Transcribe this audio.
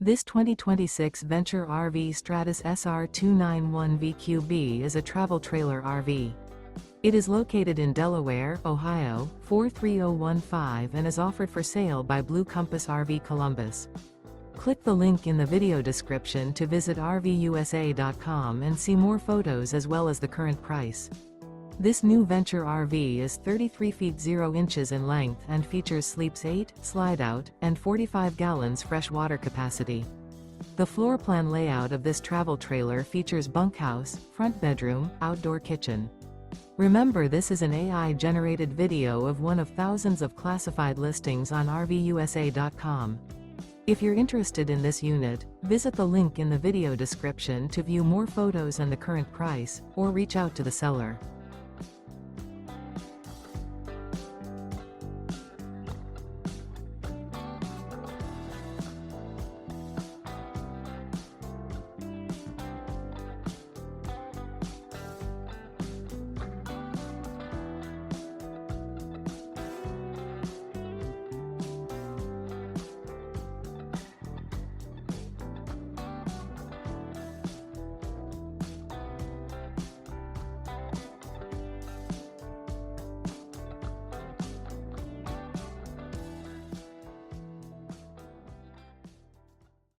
This 2026 Venture RV Stratus SR291VQB is a travel trailer RV. It is located in Delaware, Ohio, 43015 and is offered for sale by Blue Compass RV Columbus. Click the link in the video description to visit RVUSA.com and see more photos as well as the current price. This new Venture RV is 33 feet 0 inches in length and features sleeps 8, Slideout, and 45 gallons fresh water capacity. The floor plan layout of this travel trailer features bunkhouse, front bedroom, outdoor kitchen. Remember, this is an AI-generated video of one of thousands of classified listings on RVUSA.com. If you're interested in this unit, visit the link in the video description to view more photos and the current price, or reach out to the seller.